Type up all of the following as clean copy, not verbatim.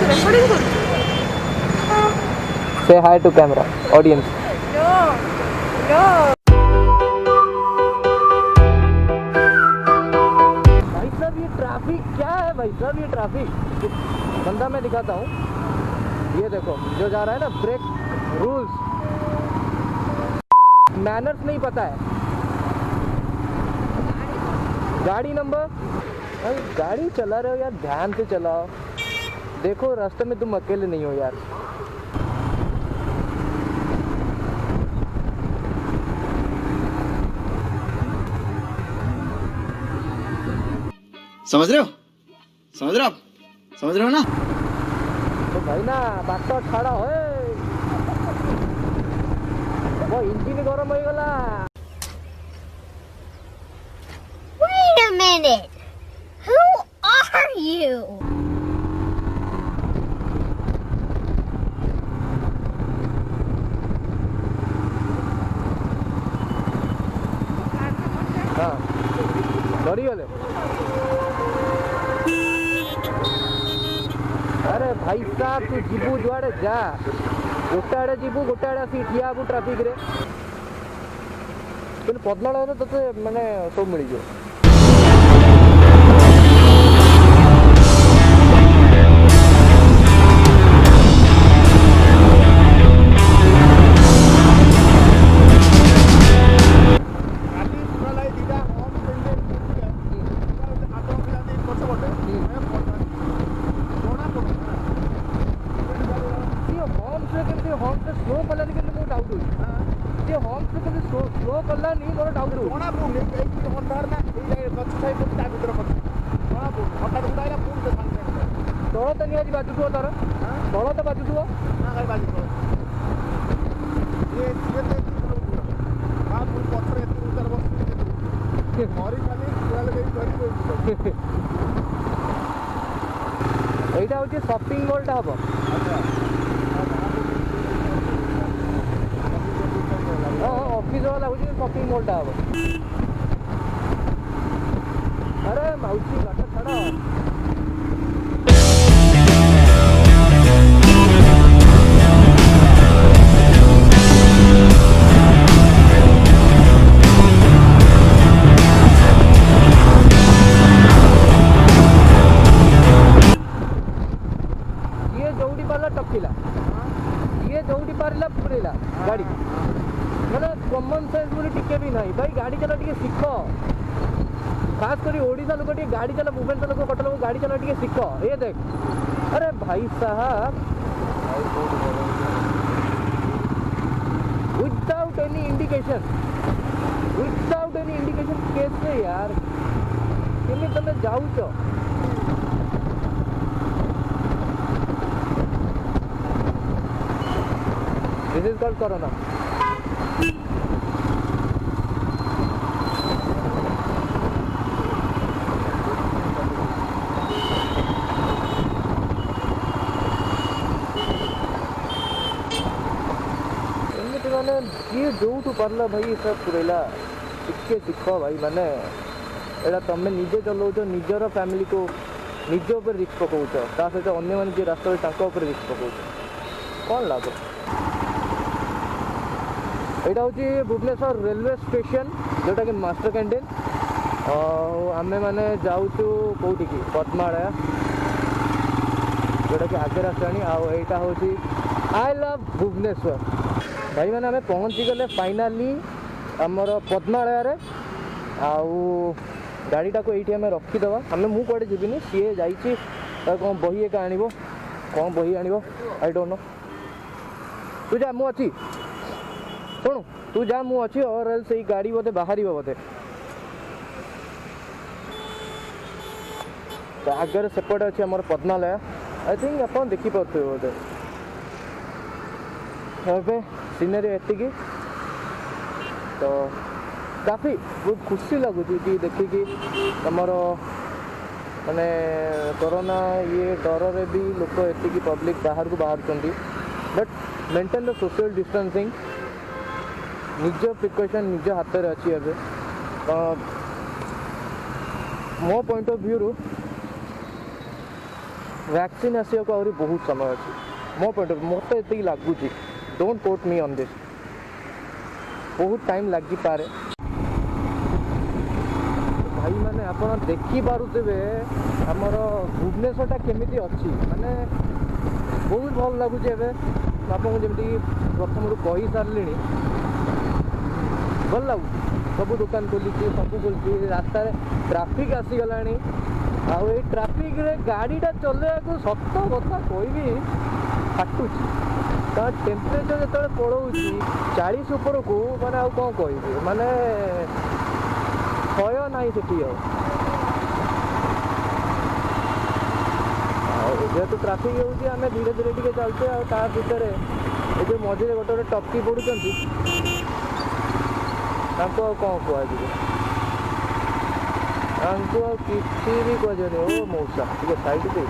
recording कर Say hi to camera, audience. No, no. भाई साहब ये ट्रैफिक क्या है भाई साहब, ये ट्रैफिक बंदा मैं दिखाता हूँ। ये देखो जो जा रहा है ना, ब्रेक रूल्स मैनर्स नहीं पता है। गाड़ी नंबर, भाई गाड़ी चला रहे हो यार, ध्यान से चलाओ। देखो रास्ते में तुम अकेले नहीं हो यार। समझ रहे हो, समझ रहे हो आप, समझ रहे हो ना? तो भाई ना बात छाड़ा हो, वो इंजिन गरम हो गला। Wait a minute. Who are you? हाँ डरी गले। अरे भाई साहब तू जीबू जुआड़े जा, गोटे आड़े जीबू गोटे आड़े आसी ठिया हबू ट्राफिक रे। तेन पद्माड़ा तो ते माने सब मिल जो। स्लो कलानी के मोर डाउट होई, ये हॉर्न से कभी स्लो कलानी मोर डाउट होई। कोना पुणे एई हॉर्न ना एई गछ साइ को ता भीतर पछ कोना पुणे हटा उडाइला पुण के सांगे तोड़ तो नहीं आज बाजू तो तार तोड़ तो बाजू तो ना गाय बाजी को ये धीरे हां पुण पत्थर एते उतर बस मरी खाली पुराले गई करी एटा होची शॉपिंग मॉल टा हबो। ऑफिस वाला होची शॉपिंग मॉल टा हबो। अरे माउसी गाटा छाड़ा। ये जोड़ी पाला टपकिला, ये जोड़ी पारिला पुरेला गाड़ी मैंने कॉमन सेंस बोली टिके भी नहीं भाई। गाड़ी चला टिके शिख, खास करी ओडिशा लोग टिके गाड़ी चला, भुवनेश्वर लोग कटक लोग गाड़ी चला टिके शिख। ये देख, अरे भाई साहब without any indication, without any indication कैसे यार केमी तमे जाऊच। This is called corona. माने किए जो पार्ला भाई सब पुरेला टिके शिख भाई। माने एटा तमें निजे चलाउच, निजर फैमिली को निज उपर रिस्क पकाउच, ता सहित अन्य माने जे रास्ता तांको उपर रिस्क पकाउच, कौन लाभ? एटा होची भुवनेश्वर रेलवे स्टेशन जोटा कि मास्टर कैंटीन। आमे माने जाउचु कोठी की पद्मालय जोटा कि आगे रास्तानी। आईटा होची आई लव भुवनेश्वर भाई। मैंने आम पहुँची गले फाइनाली आमर पद्मालय रे। आउ गाड़ीटा को ये रखीदे आम मु कड़े जीविनी, सी जाइए कौन बही एक आण, कौन बही आण आई डोंट नो। तू जा मु अच्छी, शुणु तू जा मु अच्छी, और एल्स से गाड़ी बोधे बाहर बोधे तो आगे सेपटे अच्छी आम पद्मालय। आई थिंक आप देखिपे बोधे ए सीनरी एतिकी। तो काफ़ी बहुत खुशी लगुच कि देखिकी तुमर माने कोरोना ये डर रे भी लोक एतिकी पब्लिक बाहर को बाहर चंदी, but maintain the social distancing निज प्रिकॉशन निज हाथ में अच्छी है। मो पॉइंट ऑफ व्यू वैक्सीन आसिया को आहुरी बहुत समय अच्छे मो पॉइंट मत ये लगुच don't quote me on this बहुत टाइम लगी पारे भाई मैंने आप देखी पारुथे आमर भुवनेश्वरटा केमी अच्छी माने बहुत भल लगुच आपको जमी प्रथम कही सारे भल लगुच सब दुकान खोली सब खोली रास्ता ट्राफिक आसीगला आउ ट्राफिक रे गाड़ीटा चलैया सत कथा कहबी फाटुच कारण टेम्परेचर जो पड़ोची 40 ऊपर को माने आउ कौन कह माने भय ना से जेहेतु ट्राफिक होमें धीरे धीरे टे चलते आर जो मझे गोटे गोटे टपकी पड़ुंट कौन कहुए किसी भी कहनी ओ मौसा टे साइड दे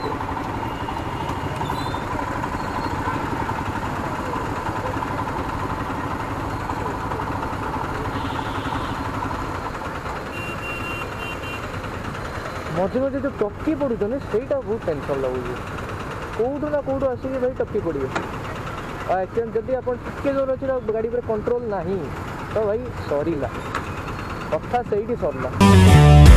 मझे मझे जो टपकी पड़ुन से बहुत टेंशन लगुच कौटू ना कौटू आसिक भाई टपकी पड़े एक्सीडेंट जदि आप टे जोर अच्छे गाड़ी पर कंट्रोल ना तो भाई सरला कथा से सरला।